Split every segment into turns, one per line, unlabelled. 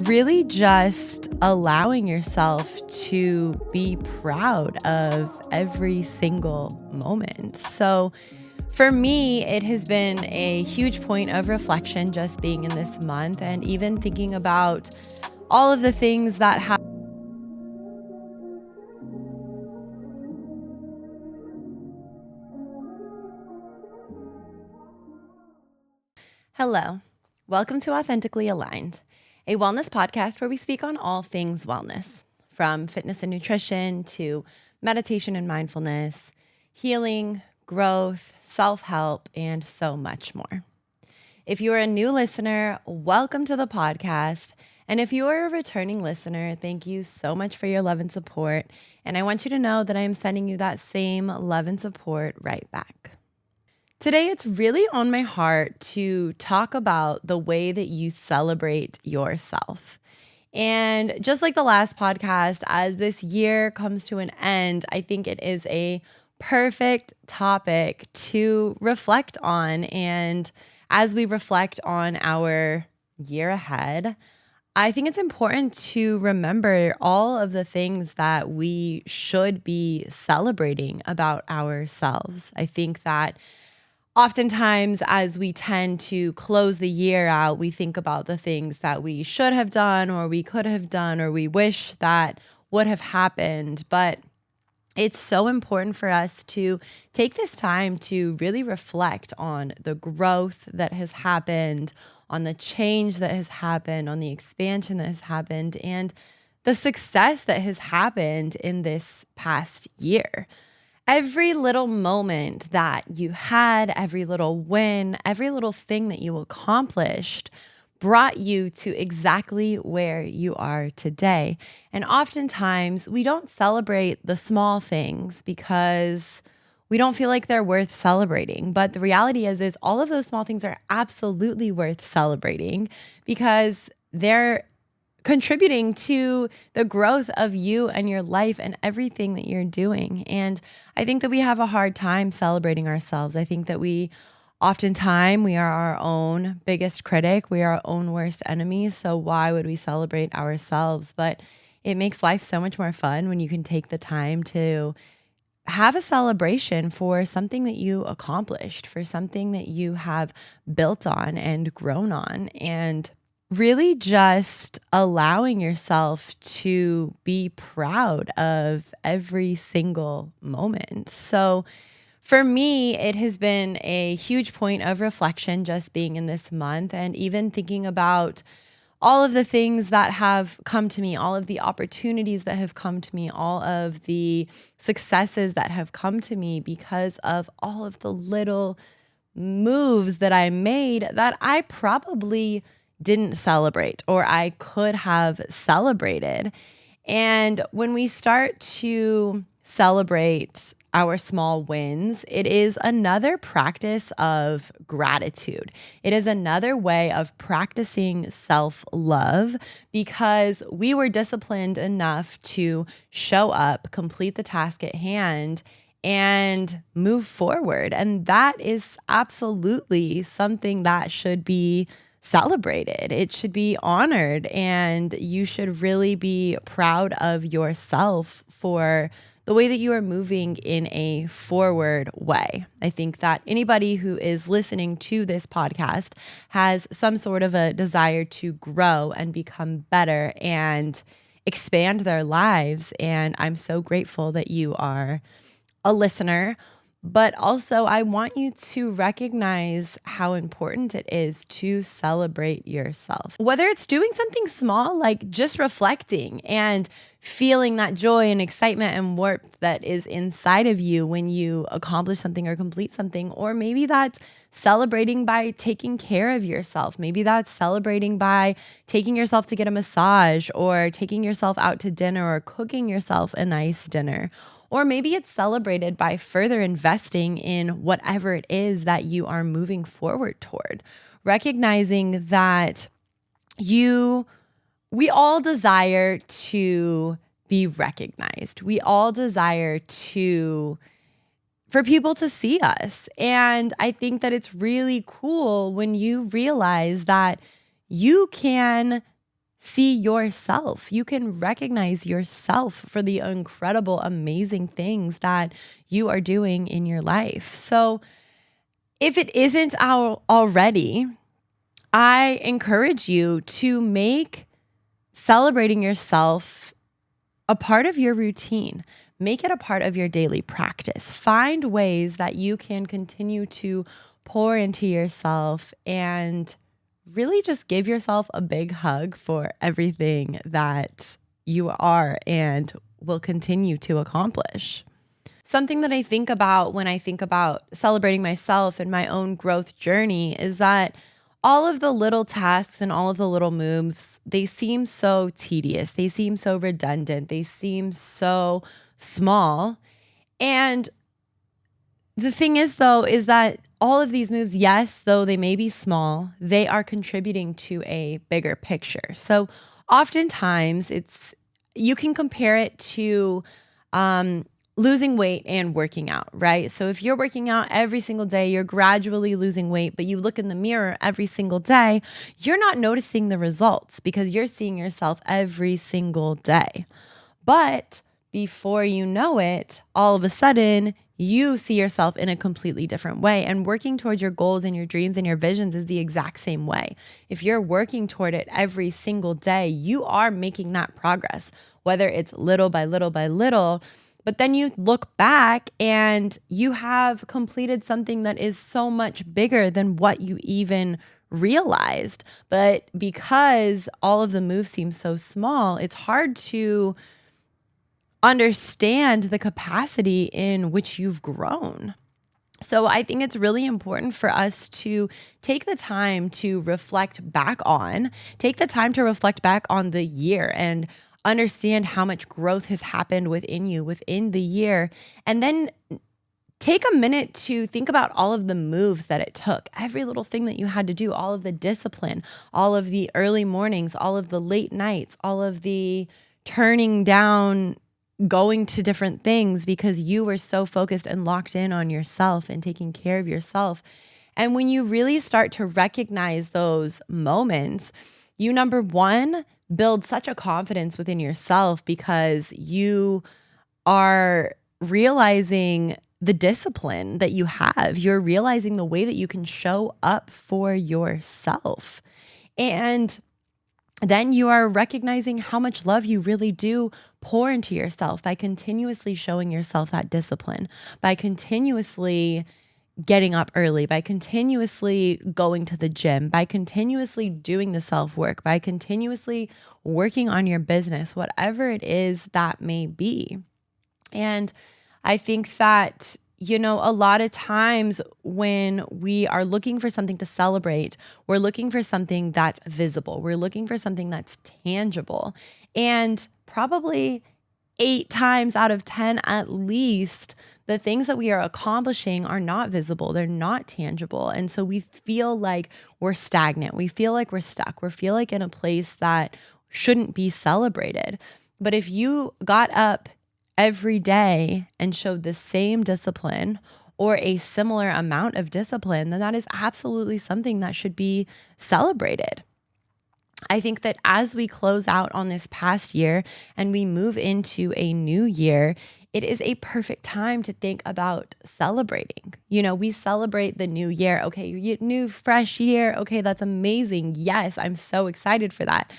really just allowing yourself to be proud of every single moment. So for me, it has been a huge point of reflection just being in this month and even thinking about all of the things that have. Hello, welcome to Authentically Aligned, a wellness podcast where we speak on all things wellness, from fitness and nutrition to meditation and mindfulness, healing, growth, self-help, and so much more. If you are a new listener, welcome to the podcast. And if you are a returning listener, thank you so much for your love and support. And I want you to know that I am sending you that same love and support right back. Today, it's really on my heart to talk about the way that you celebrate yourself. And just like the last podcast, as this year comes to an end, I think it is a perfect topic to reflect on. And as we reflect on our year ahead, I think it's important to remember all of the things that we should be celebrating about ourselves. I think that oftentimes, as we tend to close the year out, we think about the things that we should have done or we could have done or we wish that would have happened. But it's so important for us to take this time to really reflect on the growth that has happened, on the change that has happened, on the expansion that has happened, and the success that has happened in this past year. Every little moment that you had, every little win, every little thing that you accomplished brought you to exactly where you are today. And oftentimes we don't celebrate the small things because we don't feel like they're worth celebrating. But the reality is all of those small things are absolutely worth celebrating because they're contributing to the growth of you and your life and everything that you're doing. And I think that we have a hard time celebrating ourselves. I think that oftentimes we are our own biggest critic. We are our own worst enemy. So why would we celebrate ourselves? But it makes life so much more fun when you can take the time to have a celebration for something that you accomplished, for something that you have built on and grown on, and really just allowing yourself to be proud of every single moment. So for me, it has been a huge point of reflection just being in this month and even thinking about all of the things that have come to me, all of the opportunities that have come to me, all of the successes that have come to me because of all of the little moves that I made that I probably didn't celebrate or I could have celebrated. And when we start to celebrate our small wins, it is another practice of gratitude. It is another way of practicing self-love because we were disciplined enough to show up, complete the task at hand, and move forward. And that is absolutely something that should be celebrated. It should be honored, and you should really be proud of yourself for the way that you are moving in a forward way. I think that anybody who is listening to this podcast has some sort of a desire to grow and become better and expand their lives. And I'm so grateful that you are a listener. But also, I want you to recognize how important it is to celebrate yourself. Whether it's doing something small, like just reflecting and feeling that joy and excitement and warmth that is inside of you when you accomplish something or complete something, or maybe that's celebrating by taking care of yourself. Maybe that's celebrating by taking yourself to get a massage or taking yourself out to dinner or cooking yourself a nice dinner. Or maybe it's celebrated by further investing in whatever it is that you are moving forward toward. Recognizing that we all desire to be recognized. We all desire for people to see us. And I think that it's really cool when you realize that you can see yourself. You can recognize yourself for the incredible, amazing things that you are doing in your life. So if it isn't already, I encourage you to make celebrating yourself a part of your routine. Make it a part of your daily practice. Find ways that you can continue to pour into yourself and really just give yourself a big hug for everything that you are and will continue to accomplish. Something that I think about when I think about celebrating myself and my own growth journey is that all of the little tasks and all of the little moves, they seem so tedious. They seem so redundant. They seem so small. And the thing is, though, is that all of these moves, yes, though they may be small, they are contributing to a bigger picture. So oftentimes you can compare it to losing weight and working out, right? So if you're working out every single day, you're gradually losing weight, but you look in the mirror every single day, you're not noticing the results because you're seeing yourself every single day. But before you know it, all of a sudden, you see yourself in a completely different way. And working towards your goals and your dreams and your visions is the exact same way. If you're working toward it every single day, you are making that progress, whether it's little by little by little. But then you look back and you have completed something that is so much bigger than what you even realized. But because all of the moves seem so small, it's hard to understand the capacity in which you've grown. So I think it's really important for us to take the time to reflect back on the year and understand how much growth has happened within you within the year. And then take a minute to think about all of the moves that it took, every little thing that you had to do, all of the discipline, all of the early mornings, all of the late nights, all of the turning down going to different things because you were so focused and locked in on yourself and taking care of yourself. And when you really start to recognize those moments, you, number one, build such a confidence within yourself because you are realizing the discipline that you have. You're realizing the way that you can show up for yourself. And then you are recognizing how much love you really do pour into yourself by continuously showing yourself that discipline, by continuously getting up early, by continuously going to the gym, by continuously doing the self-work, by continuously working on your business, whatever it is that may be. And I think that a lot of times when we are looking for something to celebrate, we're looking for something that's visible. We're looking for something that's tangible. And probably 8 times out of 10, at least, the things that we are accomplishing are not visible. They're not tangible. And so we feel like we're stagnant. We feel like we're stuck. We feel like in a place that shouldn't be celebrated. But if you got up every day and showed the same discipline or a similar amount of discipline, then that is absolutely something that should be celebrated. I think that as we close out on this past year and we move into a new year, it is a perfect time to think about celebrating. We celebrate the new year. Okay, new, fresh year. Okay, that's amazing. Yes, I'm so excited for that.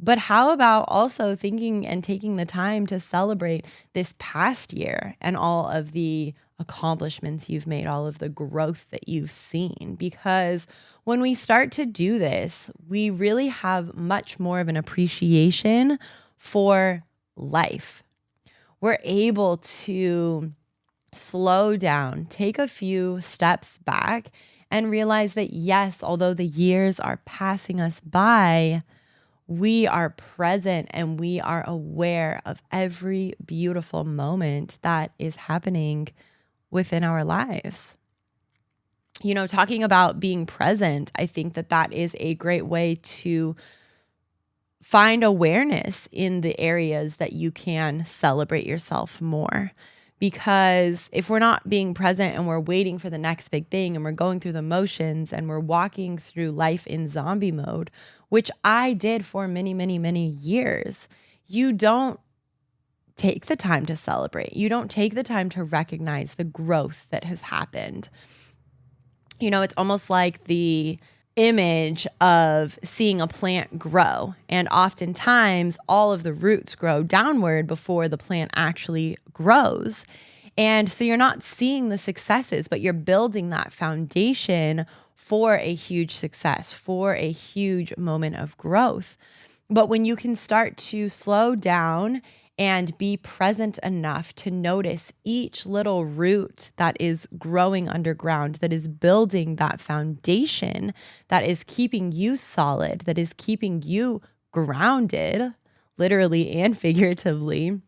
But how about also thinking and taking the time to celebrate this past year and all of the accomplishments you've made, all of the growth that you've seen? Because when we start to do this, we really have much more of an appreciation for life. We're able to slow down, take a few steps back, and realize that yes, although the years are passing us by, we are present and we are aware of every beautiful moment that is happening within our lives. Talking about being present, I think that is a great way to find awareness in the areas that you can celebrate yourself more. Because if we're not being present and we're waiting for the next big thing and we're going through the motions and we're walking through life in zombie mode, which I did for many, many, many years, you don't take the time to celebrate. You don't take the time to recognize the growth that has happened. It's almost like the image of seeing a plant grow. And oftentimes, all of the roots grow downward before the plant actually grows. And so you're not seeing the successes, but you're building that foundation for a huge success, for a huge moment of growth. But when you can start to slow down and be present enough to notice each little root that is growing underground, that is building that foundation, that is keeping you solid, that is keeping you grounded, literally and figuratively,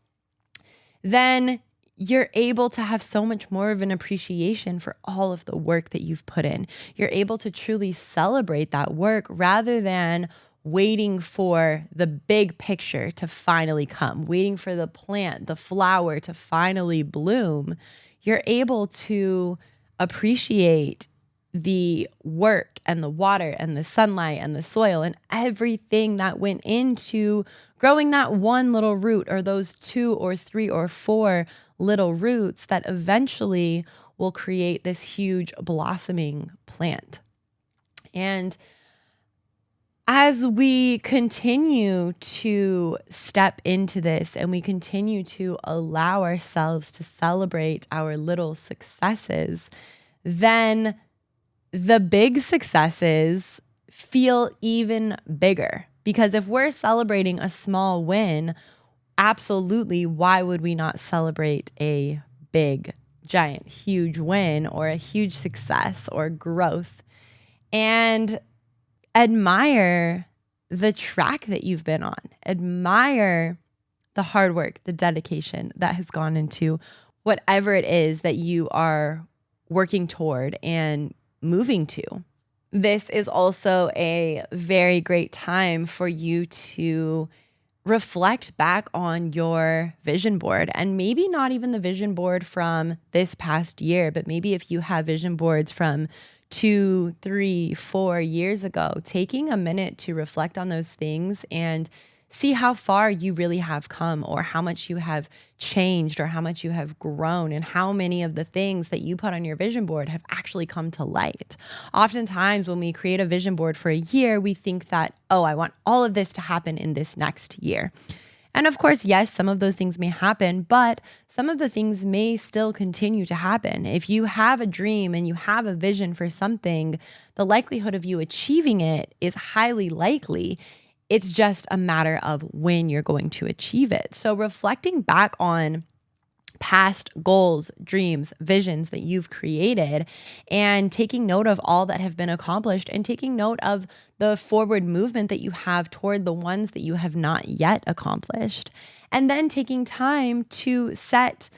then you're able to have so much more of an appreciation for all of the work that you've put in. You're able to truly celebrate that work rather than waiting for the big picture to finally come, waiting for the plant, the flower to finally bloom. You're able to appreciate the work and the water and the sunlight and the soil and everything that went into growing that one little root, or those 2 or 3 or 4 little roots that eventually will create this huge blossoming plant. And as we continue to step into this and we continue to allow ourselves to celebrate our little successes, then the big successes feel even bigger. Because if we're celebrating a small win, absolutely, why would we not celebrate a big, giant, huge win or a huge success or growth? And admire the track that you've been on. Admire the hard work, the dedication that has gone into whatever it is that you are working toward and moving to. This is also a very great time for you to reflect back on your vision board, and maybe not even the vision board from this past year, but maybe if you have vision boards from 2, 3, 4 years ago, taking a minute to reflect on those things and see how far you really have come, or how much you have changed, or how much you have grown, and how many of the things that you put on your vision board have actually come to light. Oftentimes when we create a vision board for a year, we think that, oh, I want all of this to happen in this next year. And of course, yes, some of those things may happen, but some of the things may still continue to happen. If you have a dream and you have a vision for something, the likelihood of you achieving it is highly likely. It's just a matter of when you're going to achieve it. So reflecting back on past goals, dreams, visions that you've created, and taking note of all that have been accomplished, and taking note of the forward movement that you have toward the ones that you have not yet accomplished. And then taking time to set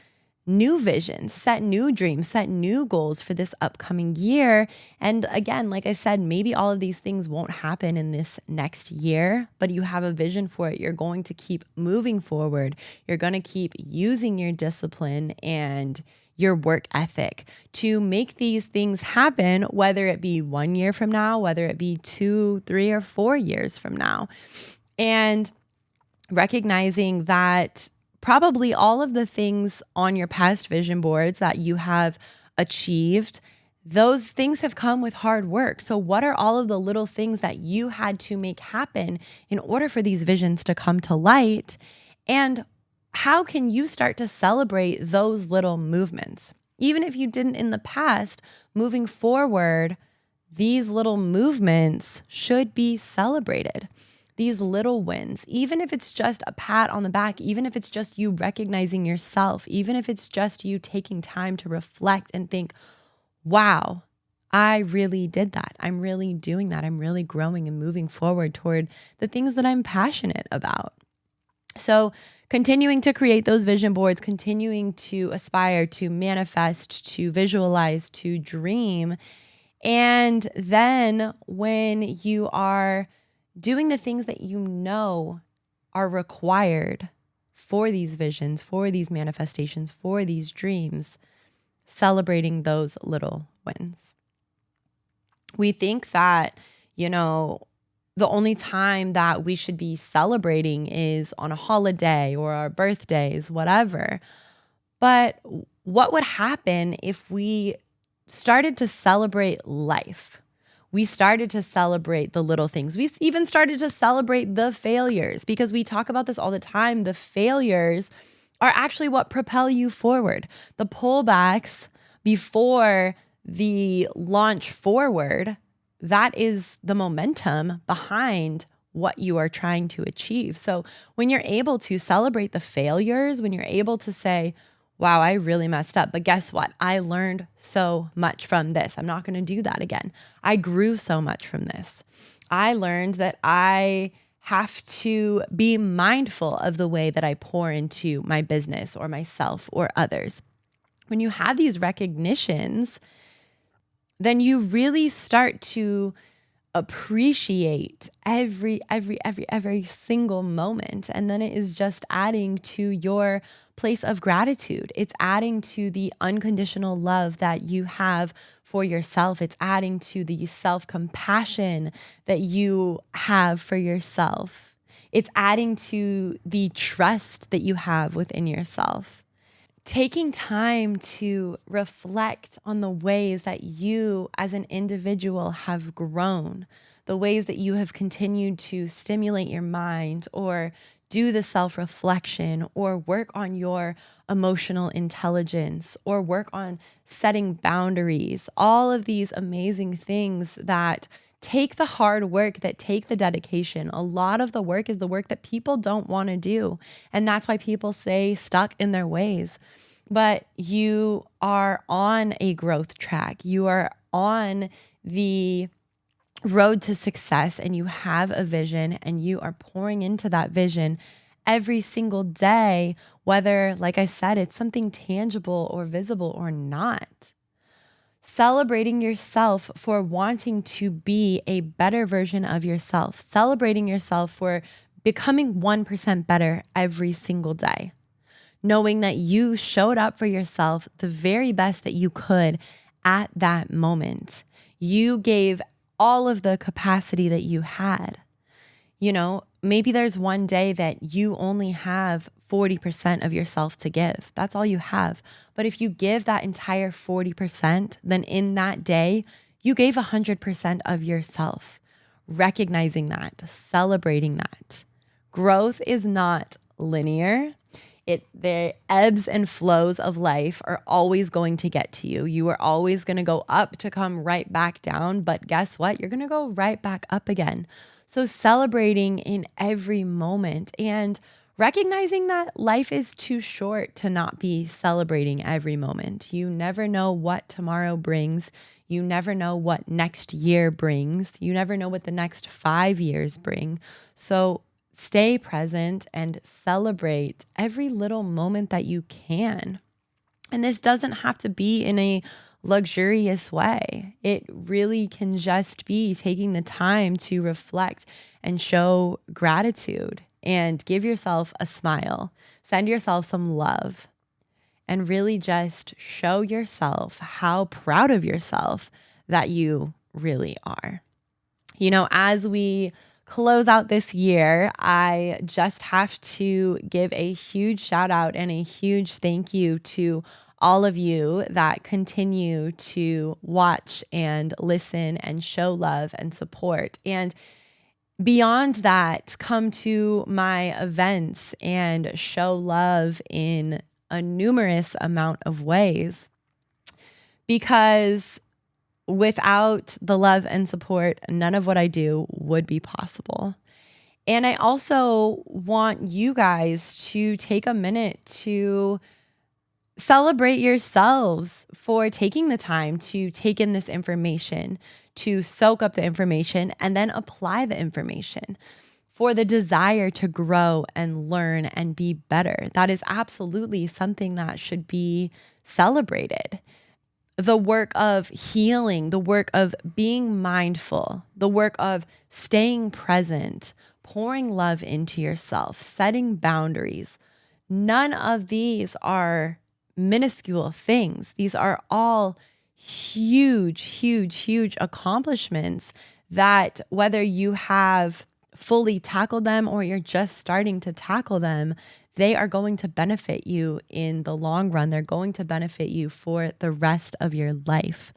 new visions, set new dreams, set new goals for this upcoming year. And again, like I said, maybe all of these things won't happen in this next year, but you have a vision for it. You're going to keep moving forward. You're going to keep using your discipline and your work ethic to make these things happen, whether it be 1 year from now, whether it be 2, 3, or 4 years from now. And recognizing that probably all of the things on your past vision boards that you have achieved, those things have come with hard work. So what are all of the little things that you had to make happen in order for these visions to come to light? And how can you start to celebrate those little movements? Even if you didn't in the past, moving forward, these little movements should be celebrated. These little wins, even if it's just a pat on the back, even if it's just you recognizing yourself, even if it's just you taking time to reflect and think, wow, I really did that. I'm really doing that. I'm really growing and moving forward toward the things that I'm passionate about. So continuing to create those vision boards, continuing to aspire, to manifest, to visualize, to dream. And then when you are doing the things that you know are required for these visions, for these manifestations, for these dreams, celebrating those little wins. We think that, the only time that we should be celebrating is on a holiday or our birthdays, whatever. But what would happen if we started to celebrate life? We started to celebrate the little things. We even started to celebrate the failures, because we talk about this all the time. The failures are actually what propel you forward. The pullbacks before the launch forward, that is the momentum behind what you are trying to achieve. So when you're able to celebrate the failures, when you're able to say, wow, I really messed up, but guess what? I learned so much from this. I'm not going to do that again. I grew so much from this. I learned that I have to be mindful of the way that I pour into my business or myself or others. When you have these recognitions, then you really start to appreciate every single moment. And then it is just adding to your place of gratitude. It's adding to the unconditional love that you have for yourself. It's adding to the self-compassion that you have for yourself. It's adding to the trust that you have within yourself. Taking time to reflect on the ways that you as an individual have grown, the ways that you have continued to stimulate your mind or do the self-reflection or work on your emotional intelligence or work on setting boundaries, all of these amazing things that take the hard work, that take the dedication. A lot of the work is the work that people don't want to do. And that's why people stay stuck in their ways. But you are on a growth track. You are on the road to success, and you have a vision, and you are pouring into that vision every single day, whether, like I said, it's something tangible or visible or not. Celebrating yourself for wanting to be a better version of yourself. Celebrating yourself for becoming 1% better every single day. Knowing that you showed up for yourself the very best that you could at that moment. You gave all of the capacity that you had. You know, maybe there's one day that you only have 40% of yourself to give. That's all you have. But if you give that entire 40%, then in that day, you gave 100% of yourself. Recognizing that, celebrating that. Growth is not linear. The ebbs and flows of life are always going to get to you. You are always going to go up to come right back down. But guess what? You're going to go right back up again. So celebrating in every moment and recognizing that life is too short to not be celebrating every moment. You never know what tomorrow brings. You never know what next year brings. You never know what the next 5 years bring. So stay present and celebrate every little moment that you can. And this doesn't have to be in a luxurious way. It really can just be taking the time to reflect and show gratitude and give yourself a smile, send yourself some love, and really just show yourself how proud of yourself that you really are. You know, as we close out this year, I just have to give a huge shout out and a huge thank you to all of you that continue to watch and listen and show love and support. And beyond that, come to my events and show love in a numerous amount of ways, because without the love and support, none of what I do would be possible. And I also want you guys to take a minute to celebrate yourselves for taking the time to take in this information, to soak up the information, and then apply the information, for the desire to grow and learn and be better. That is absolutely something that should be celebrated. The work of healing, the work of being mindful, the work of staying present, pouring love into yourself, setting boundaries. None of these are minuscule things. These are all huge, huge, huge accomplishments that whether you have fully tackled them or you're just starting to tackle them, they are going to benefit you in the long run. They're going to benefit you for the rest of your life.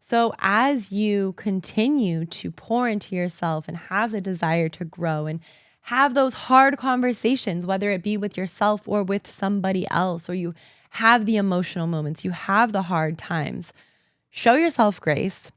So as you continue to pour into yourself and have the desire to grow and have those hard conversations, whether it be with yourself or with somebody else, or you have the emotional moments, you have the hard times, show yourself grace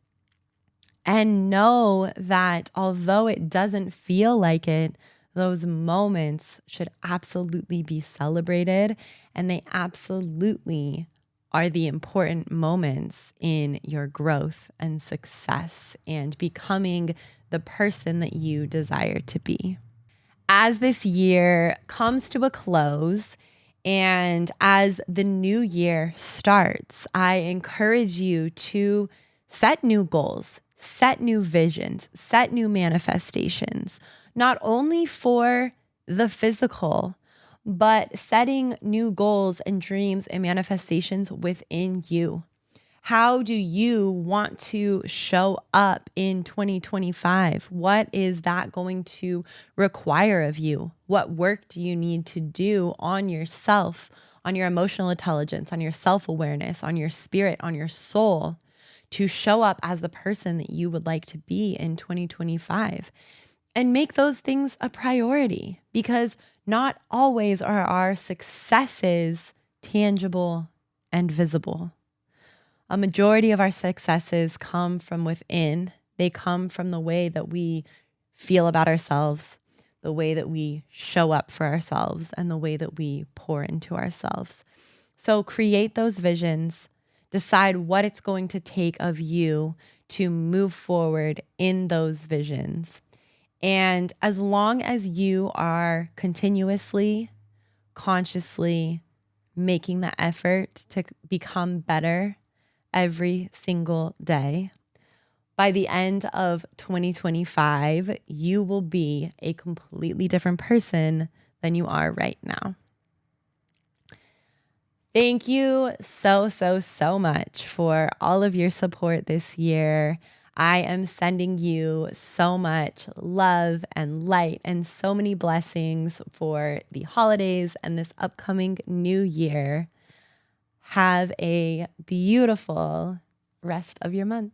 and know that although it doesn't feel like it, those moments should absolutely be celebrated, and they absolutely are the important moments in your growth and success and becoming the person that you desire to be. As this year comes to a close and as the new year starts, I encourage you to set new goals, set new visions, set new manifestations, not only for the physical, but setting new goals and dreams and manifestations within you. How do you want to show up in 2025? What is that going to require of you? What work do you need to do on yourself, on your emotional intelligence, on your self-awareness, on your spirit, on your soul to show up as the person that you would like to be in 2025? And make those things a priority, because not always are our successes tangible and visible. A majority of our successes come from within. They come from the way that we feel about ourselves, the way that we show up for ourselves, and the way that we pour into ourselves. So create those visions, decide what it's going to take of you to move forward in those visions. And as long as you are continuously, consciously making the effort to become better every single day, by the end of 2025, you will be a completely different person than you are right now. Thank you so, so, so much for all of your support this year. I am sending you so much love and light and so many blessings for the holidays and this upcoming new year. Have a beautiful rest of your month.